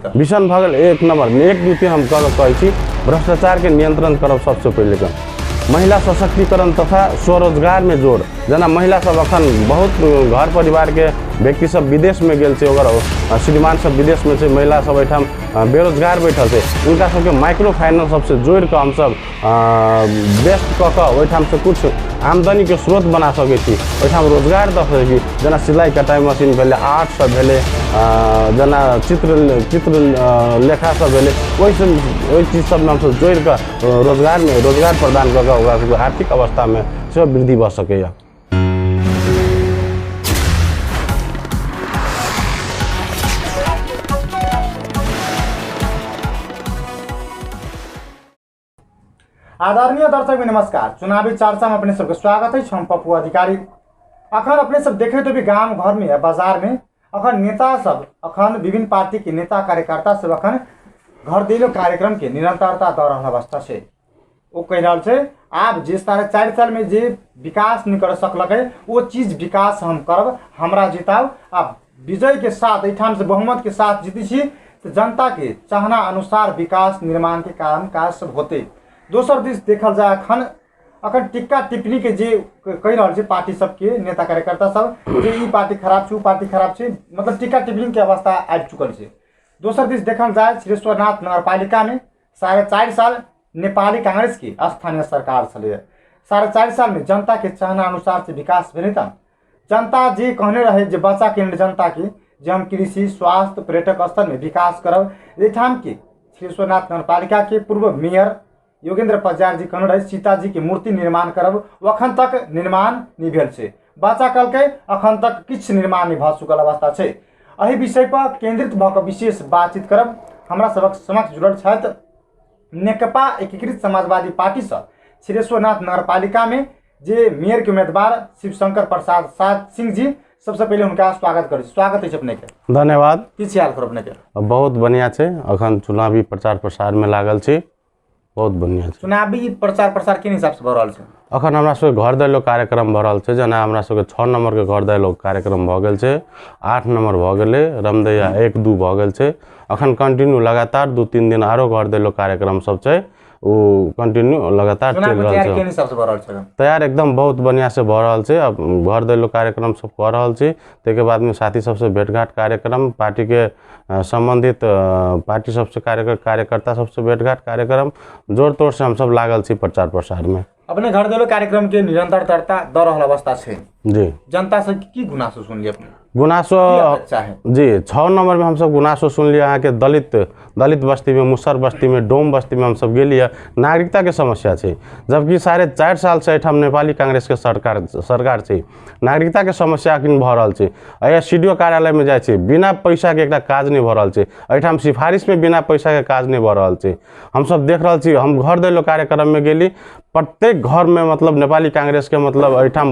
त विषण भगल 1 नंबर में 1 2 3 हम कहे भ्रष्टाचार के नियंत्रण करब सबसे पहले का महिला सशक्तिकरण तथा स्वरोजगार में जोड़ जना महिला सब अखन बहुत घर परिवार के व्यक्ति सब विदेश में गेल छै ओकर श्रीमान सब विदेश में छै महिला सब एठाम बेरोजगार बैठल छै उनका सबके माइक्रो फाइनेंस सबसे जोड़ के हम सब बेस्ट क के ओठाम से कुछ आमदनी के स्रोत बना सके छी ओठाम रोजगार द सके छी जना सिलाई कटाई मशीन भेले आर्ट सब भेले जना चित्र लेखा सब भेले ओई चीज सब हम सब जोड़ के रोजगार प्रदान क के आर्थिक अवस्था में से वृद्धि भ सके। आदरणीय दर्शक नमस्कार, चुनावी चर्चा में अपने सबके स्वागत है। हम पप्पू अधिकारी। अखन अपने सब देखे तो भी गांव घर में बाजार में अखन नेता सब अखन विभिन्न पार्टी के नेता कार्यकर्ता सब अखन घर दिलो कार्यक्रम के निरंतरता दऽ रहल अवस्था से वो कह रहा है आप जिस तरह 4 साल में जे विकास नहीं कर सकल वो चीज विकास हम करब, हमरा जिताओ। आप विजय के साथ एठाम से बहुमत के साथ जीती छी तो जनता के चाहना अनुसार विकास निर्माण के काम काज सब होते। दोसर दिस देखल जाए अखन टिक्का टिप्पणी के जे कह रहा है पार्टी सबके नेता कार्यकर्ता सब जे ई पार्टी खराब छै, पार्टी खराब छै, मतलब टिक्का टिप्पणी के अवस्था आबि चुकल छै। दोसर दिस देखल जाए सिद्धेश्वरनाथ नगरपालिका में 4.5 साल नेपाली कांग्रेस की स्थानीय सरकार चले 4.5 साल में जनता के चाहना अनुसार से विकास भेल त जनता जे कहने रहे जे बच्चा केंद्र जनता की जे हम कृषि स्वास्थ्य पर्यटक स्थल में विकास करब। एठाम के सिद्धेश्वरनाथ नगरपालिका के पूर्व मेयर योगेंद्र पजार जी कहने रहे सीताजी के मूर्ति निर्माण करब, अखन तक निर्माण नहीं भेल छै। बच्चा कहलकै अखन तक किछ निर्माण नहीं भ चुकल अवस्था छै। एहि विषय पर केंद्रित भ के विशेष बातचीत करब। हमरा सबक समक्ष जुड़ल छथि नेकपा एकीकृत समाजवादी पार्टी से सिद्धेश्वरनाथ नगरपालिका में जे मेयर के उम्मीदवार शिवशंकर प्रसाद सिंह जी। सबसे पहले उनका स्वागत करी। स्वागत है अपने के। धन्यवाद। किछ हाल कर अपने के? बहुत बढ़िया छै, अखन चुनावी प्रचार प्रसार में लागल छी, बहुत बढ़िया छै। चुनावी प्रचार प्रसार किन हिसाब से भ रहल छै? अखन हमरा सबके घर दैलो कार्यक्रम भ रहल छै, जना हमरा सबके 6 नंबर के घर दैलो कार्यक्रम भ गेल छै, 8 नंबर भ गेले, रमदैया 1 2 भ गेल छै। अखन कंटिन्यू लगातार 2-3 दिन आरो घर दैलो कार्यक्रम सब छै, वो कंटिन्यू लगातार चल रहल छै। केन हिसाब से भ रहल छै? तैयार एकदम बहुत बढ़िया से भ रहल छै। अब घर दैलो कार्यक्रम सब कर रहल छी, तेके बाद में साथी सबसे भेंटघाट कार्यक्रम, पार्टी के संबंधित पार्टी सबसे कार्यकर्ता सबसे भेंटघाट कार्यक्रम जोर तोड़ से हम सब लागल छी प्रचार प्रसार में। अपने घर दैलो कार्यक्रम के निरंतरता द रहल अवस्था छै जी। जनता से की गुनासो सुनलिए अपने? गुनासो जी 6 नंबर में हम सब गुनासो सुनलिए अहाँ के दलित बस्ती में, मुसर बस्ती में, डोम बस्ती में हम सब गेलिए। नागरिकता के समस्या छै, जबकि 4.5 साल से एठाम नेपाली कांग्रेस के सरकार छै। नागरिकता के समस्या किन भ रहल छै। सीडीओ कार्यालय में जाय छै, बिना पैसा के एकटा काज नहीं भ रहल छै। एठाम सिफारिश में बिना पैसा के काज नहीं भ रहल छै। हम सब देख रहल छी। हम घर दैलो कार्यक्रम में गेली, प्रत्येक घर में मतलब नेपाली कांग्रेस के मतलब एठाम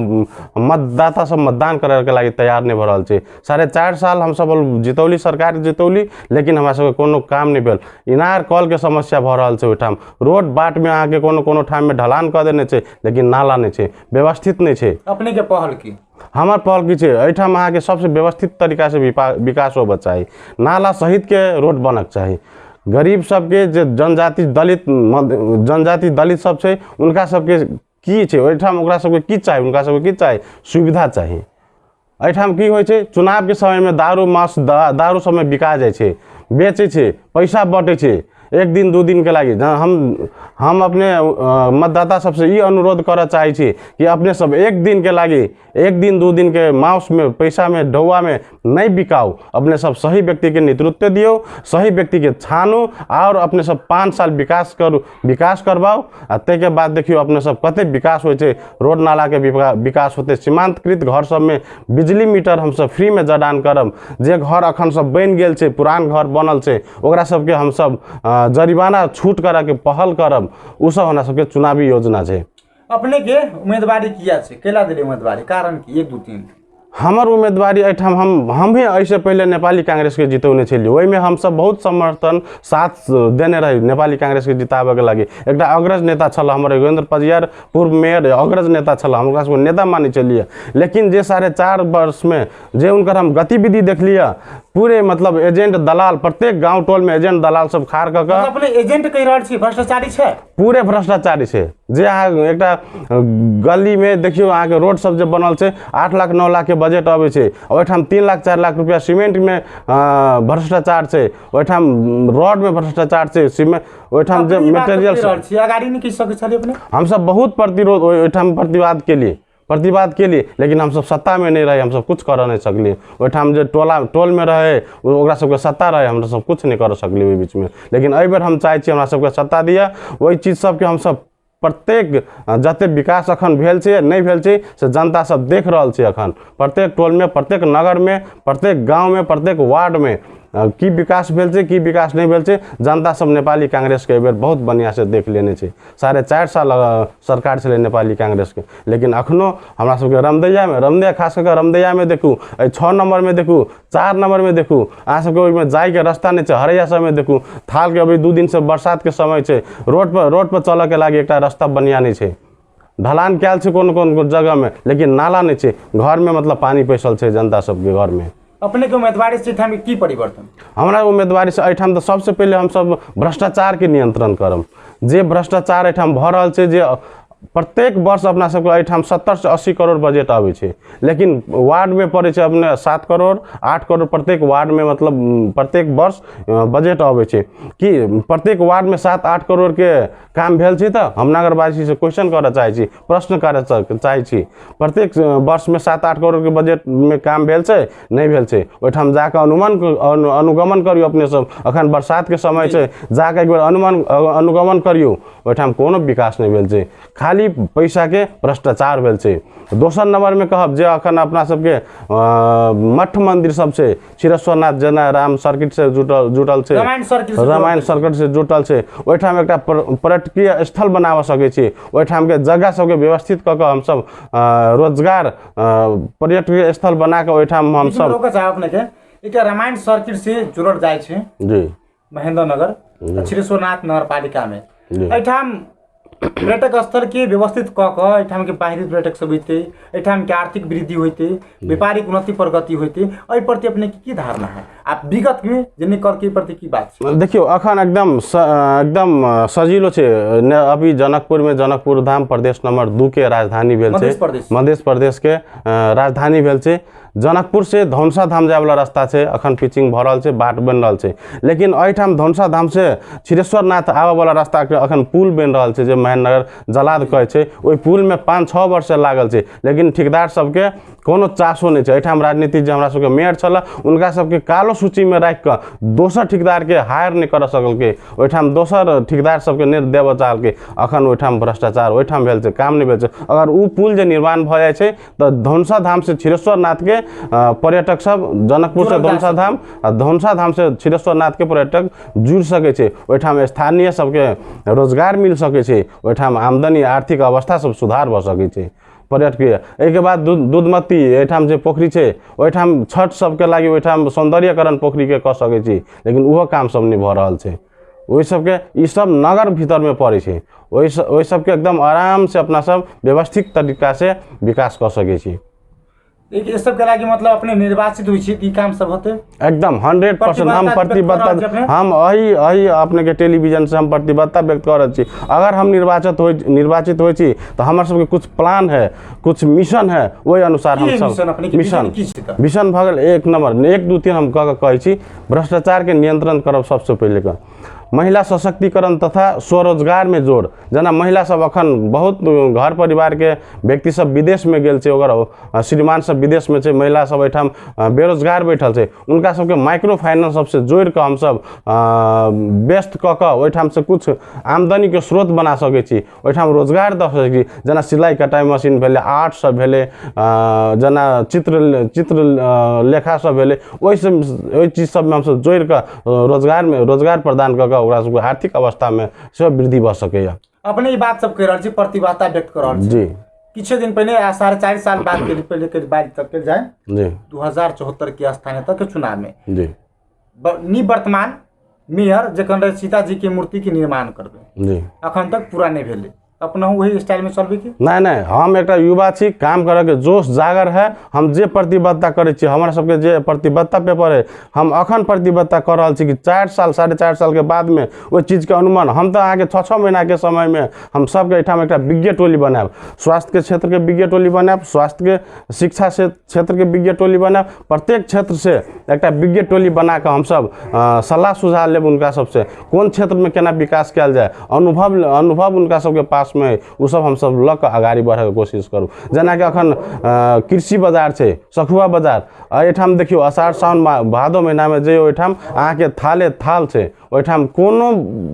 मतदाता सब मतदान करे के लागि तैयार नहीं भ रहल छै। 4.5 साल हम सब जितौली, सरकार जितौली, लेकिन हमरा सबके कोनो काम नहीं भेल। इनार कल के समस्या भ रहल छै। ओठाम रोड बाट में अहाँ के कोनो ठाम में ढलान क देने छै, लेकिन नाला नहीं छै, व्यवस्थित नहीं छै। अपने के पहल की? हमार पहल की छै, एठाम अहाँ के सबसे व्यवस्थित तरीका से विकास होबा चाही, नाला सहित के रोड बनक चाही। गरीब सबके जे जनजाति दलित सब छै, उनका सबके की छै ओठाम, ओकरा सबके की चाही, उनका सबके की चाही, सुविधा चाही। एठाम की होइ छै, चुनाव के समय में दारू मांस दारू सब में बिका जाय छै, बेचे छै, पैसा बटे छै 1 दिन 2 दिन के लागि। हम अपने मतदाता सबसे ये अनुरोध कर चाहे छी कि अपने सब 1 दिन के लागि, 1 दिन 2 दिन के मांस में, पैसा में, ढौआ में नहीं बिकाओ। अपने सब सही व्यक्ति के नेतृत्व दियो, सही व्यक्ति के छानो और अपने सब 5 साल विकास करवाओ। के बाद देखियो अपने सब कते विकास हो छै, रोड नाला के विकास होते, सीमांतकृत घर सब में बिजली मीटर हम सब फ्री में जडान करब। जे घर अखन सब बन गेल छै, पुरान घर बनल छै, ओकरा सबके हम सब जरिमाना छूट करा के पहल करब। उ सब हमरा सबके चुनावी योजना छै। अपने के उम्मीदवारी किया छै, केला देले उम्मीदवारी, कारण की? 1 2 3 हमर उम्मीदवारी एठाम हम ही ऐसे पहले नेपाली कांग्रेस के जितौने छलिए। ओहि में हम सब बहुत समर्थन साथ देने रही नेपाली कांग्रेस के जिताबे के लागि। एकटा अग्रज नेता छल हमर योगेंद्र पजियार, पूर्व मेयर अग्रज नेता छल, हम ओकरा सबके नेता मानी चलिए। लेकिन जे 4.5 वर्ष में जे उनकर हम गतिविधि देखलिए, पूरे मतलब एजेंट दलाल प्रत्येक गांव टोल में एजेंट दलाल सब खाड़ कऽ मतलब अपने एजेंट कहि रहल छी भ्रष्टाचारी छै, पूरे भ्रष्टाचारी छै। जे अहाँ एकटा गली में देखियो अहाँ के रोड सब जे बनल छै 8 लाख 9 लाख के बजट आबै छै, ओहिठाम 3 लाख 4 लाख रुपया सीमेंट में भ्रष्टाचार छै, ओहिठाम रोड में भ्रष्टाचार छै, सीमेंट ओहिठाम जे मटेरियल अगाड़ी नहीं कहि सकै छलिए अपने। हम सब बहुत प्रतिरोध ओहिठाम प्रतिवाद के लिए, लेकिन हम सब सत्ता में नहीं रहे, हम सब कुछ कर नहीं सकली। ओहिठाम जे टोल में रहे ओकरा सबके सत्ता रहे, हम सब कुछ नहीं कर सकली ओहि बीच में। लेकिन एहि बेर हम चाहे छी हमरा सबके सत्ता दिया, वही चीज सबके हम सब प्रत्येक जते विकास अखन भेल छै नहीं भेल छै से जनता सब देख रहल छै। अखन प्रत्येक टोल में, प्रत्येक नगर में, प्रत्येक गांव में, प्रत्येक वार्ड में की विकास भेल छै, की विकास नहीं भेल छै, जनता सब नेपाली कांग्रेस के बेर बहुत बढ़िया से देख लेने छै। 4.5 साल सरकार छलै नेपाली कांग्रेस के, लेकिन अखनो हमरा सबके रमदैया खास करके रमदैया में देखू, 6 नंबर में देखू, 4 नंबर में देखू, अहाँ सबके ओहिमे जाय के रास्ता नहीं छै। हरैया सब में देखू, थाल के अभी 2 दिन से बरसात के समय छै, रोड पर चलऽ के लागी एकटा रास्ता बढ़िया नहीं छै। ढलान कैल छै कोन जगह में, लेकिन नाला नहीं छै। घर में मतलब पानी पैसल छै जनता सबके घर में। अपने के उम्मीदवारी से ठाम की परिवर्तन? हमारा उम्मीदवारी से एठाम तो सबसे पहले हम सब भ्रष्टाचार के नियंत्रण करब। जे भ्रष्टाचार एठाम भ रहल छै, जे प्रत्येक वर्ष अपना सबके एठाम 70 से 80 करोड़ बजट आबै छै, लेकिन वार्ड में पड़े छै अपने 7 करोड़ 8 करोड़ प्रत्येक वार्ड में, मतलब प्रत्येक वर्ष बजट आबै छै। कि प्रत्येक वार्ड में 7-8 करोड़ के काम भेल छै? तो हम नगरवासी से क्वेश्चन करऽ चाहे छी, प्रश्न करऽ चाहे छी। प्रत्येक वर्ष में 7-8 करोड़ के बजट में काम भेल छै? नहीं भेल छै। ओहिठाम जाके अनुगमन करियो अपने सब। अखन बरसात के समय छै, जाके एक बेर अनुगमन करियो, ओहिठाम कोनो विकास नहीं भेल छै, खाली पैसा के भ्रष्टाचार भेल छै। दोसर नंबर में कहब जे अखन अपना सबके मठ मंदिर सब छै, क्षीरेश्वरनाथ जेना राम सर्किट से जुटल छै, रामायण सर्किट से जुटल छै, ओहिठाम एकटा पर्यटकीय स्थल बनावा सकै छी। ओहिठाम के जगह सबके व्यवस्थित कऽ के हम सब रोजगार पर्यटकीय स्थल बना के ओहिठाम हम सब रोकऽ चाहब अपने के। एकटा रामायण सर्किट से जुड़ल जाय छै जी महेंद्र नगर क्षीरेश्वरनाथ नगरपालिका में। एठाम पर्यटक स्थल के व्यवस्थित कऽ कऽ एठाम के बाहरी पर्यटक सब होते, एठाम के आर्थिक वृद्धि होते, व्यापारिक उन्नति प्रगति होते, एहि प्रति अपने की धारणा है? आप विगत में जिन्हें कर के प्रति की बात है? देखियो अखन एकदम सजीलो छै। अभी जनकपुर में जनकपुर धाम प्रदेश नंबर 2 के राजधानी भेल छै, मध्य प्रदेश के राजधानी भेल छै। जनकपुर से धौनसा धाम जाए वाला रास्ता छै, अखन पिचिंग भ रहल छै, बाट बन रहल छै। लेकिन एठाम धौनसा धाम से क्षीरेश्वरनाथ आवे वाला रास्ता के अखन पुल बन रहल छै, जे महेंद्रनगर जलाद कहै छै। ओहि पुल में 5-6 वर्ष से लागल छै, लेकिन ठेकेदार सबके कोनो चासो नहीं छै। एठाम राजनीति जे हमरा सबके मेयर छला, उनका सबके कालो सूची में राख के दोसर ठेकेदार के हायर नहीं कर सकल के, ओहिठाम दोसर ठेकेदार सबके नहीं देबऽ चाहल के। अखन ओहिठाम भ्रष्टाचार ओहिठाम भेल छै, काम नहीं भेल छै। अगर उ पुल जे निर्माण भ जाय छै त धौनसा धाम से क्षीरेश्वरनाथ के पर्यटक सब, जनकपुर से धौनसा धाम आ धौनसा धाम से क्षीरेश्वरनाथ के पर्यटक जुड़ सके छै। ओहिठाम स्थानीय सबके रोजगार मिल सके छै, ओहिठाम आमदनी आर्थिक अवस्था सब सुधार भ सके छै पर्यटकीय। एहिके बाद दूधमती एठाम जे पोखरी छै, ओहिठाम छठ सबके लागि ओहिठाम सौंदर्यकरण पोखरी के कऽ सकै छी, लेकिन उहो काम सब नहीं भ रहल छै। ओहि सबके ई सब नगर भीतर में पड़े छै, ओहि सबके एकदम आराम से अपना सब व्यवस्थित तरीका से विकास कर सकै छी। ये सब के लागी मतलब अपने निर्वाचित हुई छी, ई काम सब होते एकदम 100% हम प्रतिबद्धता, हम अही अपने के टेलीविजन से हम प्रतिबद्धता व्यक्त कर रहे छी। अगर हम निर्वाचित होई छी तो हमारे सबके कुछ प्लान है, कुछ मिशन है, वही अनुसार हम सब मिशन भगल 1 नंबर 1 2 3 हम कह छी। भ्रष्टाचार के नियंत्रण करब सबसे पहले का, महिला सशक्तिकरण तथा स्वरोजगार में जोड़। जना महिला सब अखन बहुत घर परिवार के व्यक्ति सब विदेश में गेल छै, ओकर श्रीमान सब विदेश में छै, महिला सब एठाम बेरोजगार बैठल छै, उनका सबके माइक्रो फाइनेंस सबसे जोड़ के हम सब व्यस्त कऽ के ओहिठाम से कुछ आमदनी के स्रोत बना सकै छी, ओहिठाम रोजगार दऽ सकै छी। जना सिलाई कटाई मशीन भेले, आर्ट सब भेले, जना चित्र लेखा सब भेले, ओहि चीज सब में हम सब जोड़ के रोजगार प्रदान कऽ ओकरा सबके आर्थिक अवस्था में सब वृद्धि भ सके। अपने ई बात सब कह रहल छी, प्रतिबद्धता व्यक्त कर रहल छी जी। किछु दिन पहले 4.5 साल बाद के पहले के बात तक के जाए जी, 2074 के स्थानीय तक के चुनाव में जी निवर्तमान मेयर जखन सीता जी के मूर्ति के निर्माण करबे जी, अखन तक पूरा नहीं भेले, अपना वही स्टाइल में चलबे की? नहीं हम एक युवा छी, काम करे के जोश जागर है। हम जे प्रतिबद्धता करे छी, हमारा सबके जे प्रतिबद्धता पेपर है, हम अखन प्रतिबद्धता कर रहा छी कि 4 साल 4.5 साल के बाद में वो चीज के अनुमान हम तो आगे 6 महीना के समय में हम सबके एठाम एक विज्ञ टोली बनाब, स्वास्थ्य के क्षेत्र के विज्ञ टोली बनाब, स्वास्थ्य के शिक्षा से क्षेत्र के विज्ञ टोली बनाब, प्रत्येक क्षेत्र से एक विज्ञ टोली बना के हम सब सलाह सुझाव लेब उनका सबसे कौन क्षेत्र में केना विकास किया जाए, अनुभव उनका सबके पास में वो सब हम सब लग आगाड़ी बढ़े के कोशिश करूँ। जना कि अखन कृषि बाजार है, सखुआ बाजार, एठाम देखियो अषाढ़ सावन भादो महीना में जे ओठाम अहाँ के थाले थाल है, ओठाम कोनो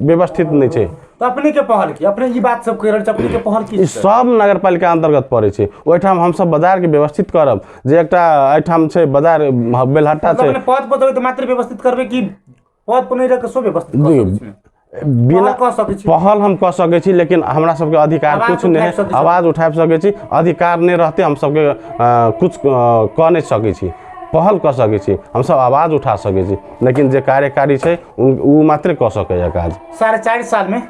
व्यवस्थित नहीं है। तो अपने के पहल की, अपने ये बात सब कह रहे अपने के पहल की सब नगरपालिका अंतर्गत पड़े छै। ओठाम हम सब बाजार के व्यवस्थित करब, जे एकटा एठाम छै बाजार बेलहट्टा छै, पद पर तो मात्र व्यवस्थित करबे कि पद पर नहीं रह के सो व्यवस्थित कर बिना पहल हम कह सके छी, लेकिन हमरा सबके अधिकार कुछ नहीं है, आवाज उठा सके छी, अधिकार नहीं रहते हम सबके कुछ कह नहीं सके छी, पहल कर सके छी, हम सब आवाज उठा सके छी, लेकिन जे कार्यकारी है वो मात्र कह सके काज। 4.5 साल में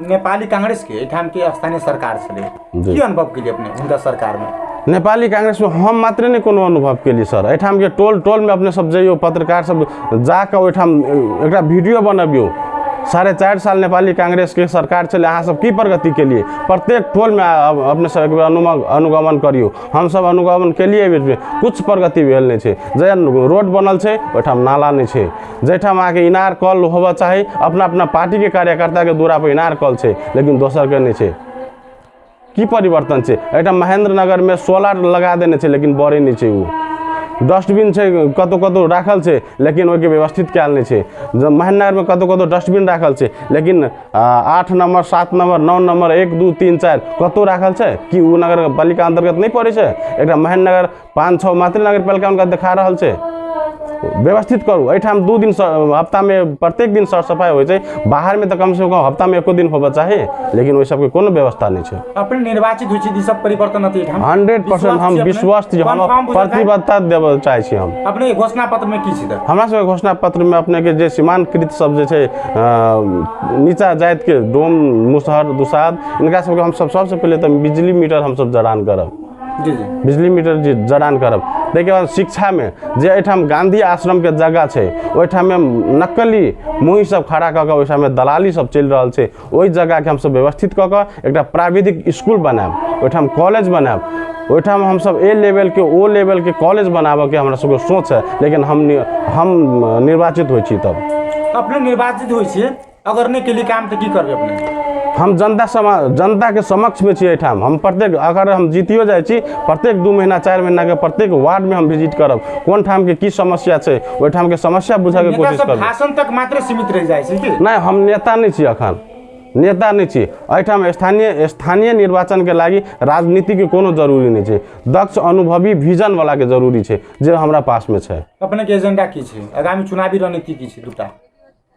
नेपाली कांग्रेस के ठाम के स्थानीय सरकार छले, की अनुभव के लिए अपने उनका सरकार में? नेपाली कांग्रेस में हम मात्र नहीं कोनो अनुभव के लिए सर, एठाम के टोल टोल में अपने सब जइयो, पत्रकार सब जाकर ओठाम एक वीडियो बनबियो। 4.5 साल नेपाली कांग्रेस के सरकार चले, अहाँ सब की प्रगति के लिए प्रत्येक टोल में अपने सब अनुगमन करियो, हम सब अनुगमन के लिए कुछ प्रगति भेल नहीं है। जे रोड बनल है ओठाम नाला नहीं है, जेठाम आके इनार कल होबा चाही, अपना अपना पार्टी के कार्यकर्ता के दूरा पर इनार कल है, लेकिन दोसर के नहीं है। की परिवर्तन है? एठाम महेंद्र नगर में सोलर लगा देने है, लेकिन बड़े नहीं है। वो डस्टबिन है कतौ कतौ राखल है, लेकिन ओके व्यवस्थित कयल नहीं है। महेंद्र में कतौ कतौ डस्टबिन राखल है, लेकिन 8 नंबर 7 नंबर 9 नंबर 1 2 3 4 कतौ राखल है कि वो नगर पालिका अंतर्गत नहीं पड़े है। एक महेंद्र नगर 5-6 मात्र नगर पालिका उनका देखा रहा है। व्यवस्थित करू, एठाम 2 दिन हफ्ता में प्रत्येक दिन सर सफाई हो जाए, बाहर में तो कम से कम हफ्ता में 1 दिन होबा चाहिए, लेकिन वही सबके कोनो व्यवस्था नहीं है। अपने निर्वाचित हुई छी सब परिवर्तन अति 100% हम विश्वास हम प्रतिबद्धता देबा चाहे छी। हम अपने घोषणा पत्र में की छी? हमरा सब घोषणा पत्र में अपने के जे सीमांकृत सब जे छै नीचा जात के डोम मुसहर दुसाद, इनका सबके हम सब सबसे पहले तो बिजली मीटर हम सब जड़ान करब, बिजली मीटर जी जड़ान करब। ताहिके बाद शिक्षा में जे एठाम गांधी आश्रम के जगह है, ओठाम में नकली मुही सब खड़ा कऽ के ओठाम में दलाली सब चल रहा है, वही जगह के हम सब व्यवस्थित कऽ के एक प्राविधिक स्कूल बनाब, ओठाम कॉलेज बनाब, ओठाम हम सब ए लेवल के ओ लेवल के कॉलेज बनाबे के हमरा सबके सोच है, लेकिन हम निर्वाचित होइ छी। तब अपने निर्वाचित होइ छी, अगर नहीं के लिए काम तो की करबे अपने? हम जनता के समक्ष में छिए ठाम, हम प्रत्येक अगर हम जीतियो जाए छी, प्रत्येक 2 महीना 4 महीना के प्रत्येक वार्ड में हम विजिट करब, कौन ठाम के की समस्या है, ओहि ठाम के समस्या बुझे के कोशिश करब। भाषण तक मात्र सीमित रह जाए छी कि नहीं? हम नेता नहीं छी, अखन नेता नहीं छी। एठाम स्थानीय निर्वाचन के लागी राजनीति के कोनो जरूरी नहीं है, दक्ष अनुभवी विजन वाला के जरूरी है, जे हमरा पास में है। अपने के एजेंडा की छै? आगामी चुनावी रणनीति की छै? दूटा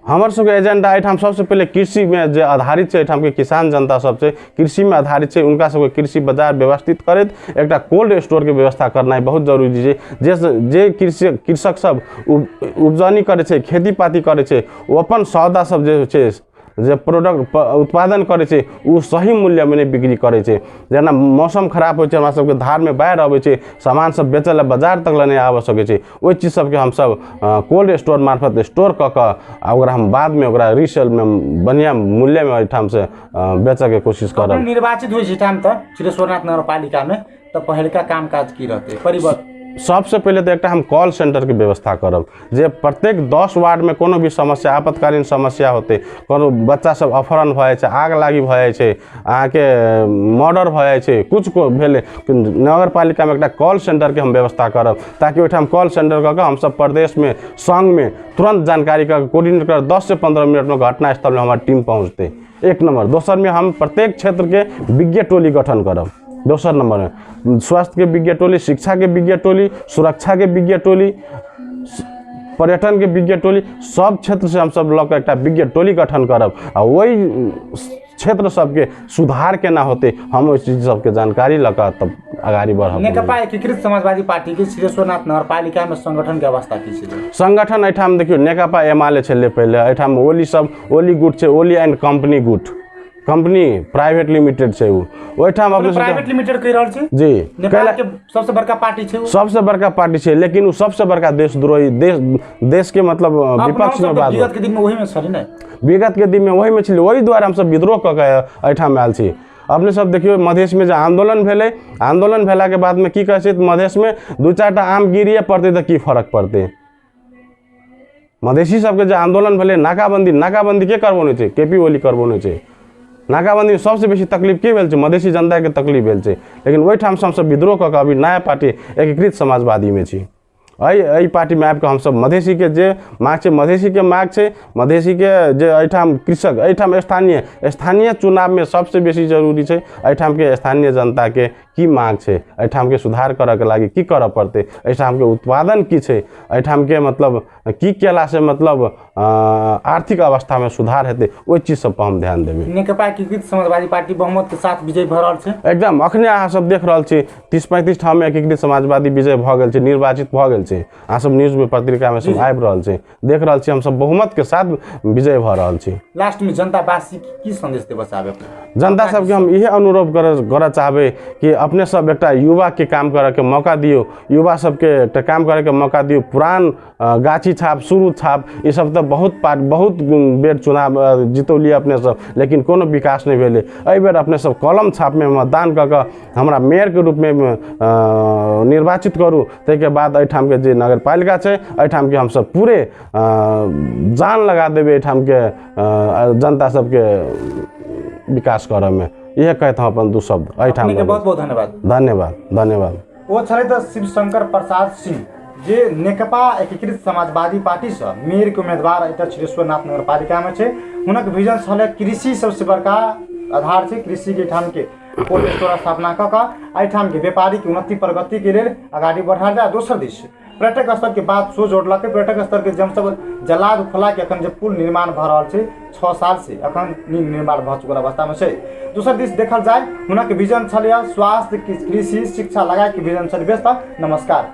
हमर सबके एजेंडा एठाम सबसे पहले कृषि में जे आधारित है, एठाम के किसान जनता सब से कृषि में आधारित है, उनका सबके कृषि बाजार व्यवस्थित करैत एकटा कोल्ड स्टोर के व्यवस्था करना बहुत जरूरी है। जे कृषक सब उपजनी करे छै, खेती पाती करे छै, वो अपन सौदा सब जे प्रोडक्ट उत्पादन करे छै वो सही मूल्य में नहीं बिक्री करे छै। जेना मौसम खराब हो, हमरा सबके धार में बाढ़ आवे छै, सामान सब बेचे ला बाजार तक नहीं आब सके छै, ओहि चीज सबके हम सब कोल्ड स्टोर मार्फत स्टोर कऽ के हम बाद में रीसेल में बढ़िया मूल्य में एठाम से बेचे के कोशिश करब। निर्वाचित हुई ठाम तो क्षीरेश्वरनाथ नगर पालिका में तो पहलका काम काज की रहते परिवर्तन? सबसे पहले तो एक हम कॉल सेंटर की व्यवस्था करब, जे प्रत्येक 10 वार्ड में कोनो भी समस्या आपातकालीन समस्या होते, कोनो बच्चा सब अपहरण भए छै, आग लागी भए छै, अहाँ के मर्डर भए छै, कुछ को भेले, नगर पालिका में एक कॉल सेंटर के हम व्यवस्था करब, ताकि ओहिठाम कॉल सेंटर कऽ के हम सब प्रदेश में संघ में तुरंत जानकारी का कोऑर्डिनेट कर 10 से 15 मिनट में घटना स्थल में हमारी टीम पहुँचते। 1 नंबर। दोसर में हम प्रत्येक क्षेत्र के विज्ञ टोली गठन करब। दोसर नंबर में स्वास्थ्य के विज्ञ टोली, शिक्षा के विज्ञ टोली, सुरक्षा के विज्ञ टोली, पर्यटन के विज्ञ टोली, सब क्षेत्र से हम सब लोग एक विज्ञ टोली गठन करब, और वही क्षेत्र सबके सुधार केना होते हम उस चीज सबके जानकारी लगा तब आगाड़ी बढ़ब। नेकपा एकीकृत समाजवादी पार्टी के क्षीरेश्वरनाथ नगरपालिका में संगठन के अवस्था की छै? संगठन एठाम देखियो नेकपा एमाले छले पहले, एठाम ओली गुट छै, ओली एंड कंपनी गुट, कंपनी प्राइवेट लिमिटेड छै ओहिठाम अपने प्राइवेट लिमिटेड कहि रहल छी जी नेपाल के सबसे बड़का पार्टी छै सबसे बड़का पार्टी छै लेकिन उ सबसे बड़का देशद्रोही देश के मतलब विपक्ष में बात विगत के दिन में वही में छली नै विगत के दिन में वही में छली वही द्वारा हम सब विद्रोह क के एहिठाम आयल छी अपने सब देखियो मधेश में जो आंदोलन भेले आंदोलन भेला के बाद में की कहै छै मधेश में दू चारटा आम गिरिए पड़ते तो की फर्क पड़ते मधेसी सबके जो आंदोलन भेले नाकाबंदी के करबोने छै केपी ओली करबोने छै नाकाबंदी में सबसे बेसी तकलीफ के भेल छै मधेसी जनता के तकलीफ भेल छै लेकिन ओहिठाम से हम सब विद्रोह क के अभी नया पार्टी एकीकृत समाजवादी में छी एहि पार्टी में आबि के हम सब मधेसी के जे माग छै मधेसी के माग छै मधेसी के जे एहिठाम कृषक एहिठाम स्थानीय चुनाव में सबसे बेसी जरूरी छै एहिठाम के स्थानीय जनता के की मांग छै एहिठाम के सुधार करऽ के लागि की करऽ पड़तै एहिठाम के उत्पादन की छै एहिठाम के मतलब की केला से मतलब आर्थिक अवस्था में सुधार हेतै ओहि चीज सब पर हम ध्यान देबै नेकपा एकीकृत समाजवादी पार्टी बहुमत के साथ विजय भ रहल छै एकदम अखने अहाँ सब देख रहल छी 30-35 ठाम में एकीकृत समाजवादी विजय भ गेल छै निर्वाचित भ गेल छै अहाँ सब न्यूज में पत्रिका में सब आबि रहल छै देख रहल छी हम सब बहुमत के साथ विजय भ रहल छी लास्ट में जनता वासी की संदेश देबऽ चाहबै जनता सबके हम इहे अनुरोध करऽ चाहबै कि अपने सब एकटा युवा के काम करे के मौका दियो युवा सबके एकटा काम करे के मौका दियो पुरान गाछी छाप शुरू छाप ये सब तो बहुत बेर चुनाव जितौलिए अपने सब लेकिन कोनो विकास नहीं भेले एहि बेर अपने सब कलम छाप में मतदान क के हमरा मेयर के रूप में निर्वाचित करू ताहिके बाद एहिठाम के जे नगरपालिका छै एहिठाम के हम सब पूरे जान लगा देबै एहिठाम के जनता सबके विकास करऽ में यह कहता हूँ अपन दू शब्द एहिठाम के बहुत बहुत धन्यवाद धन्यवाद वो छलै तऽ शिवशंकर प्रसाद सिंह जे नेकपा एकीकृत समाजवादी पार्टी से मेयर के उम्मीदवार एटा छिरेश्वरनाथ नगरपालिका में छै हुनक विजन छलै कृषि सबसे बड़का आधार छै कृषि के ठाम के कोल्ड स्टोर स्थापना क के एहिठाम के व्यापारिक उन्नति प्रगति के लेल आगाड़ी बढ़ायल जाय दोसर दिस पर्यटक स्थल के बात सो जोड़लकै पर्यटक स्थल के जम सब जलाद खोला के अखन जे पुल निर्माण भ रहल छै 6 साल से अखन निर्माण भ चुकल अवस्था में छै दोसर दिस देखल जाय हुनक विजन छलै स्वास्थ्य कृषि शिक्षा लगा के विजन छलै व्यस्त नमस्कार।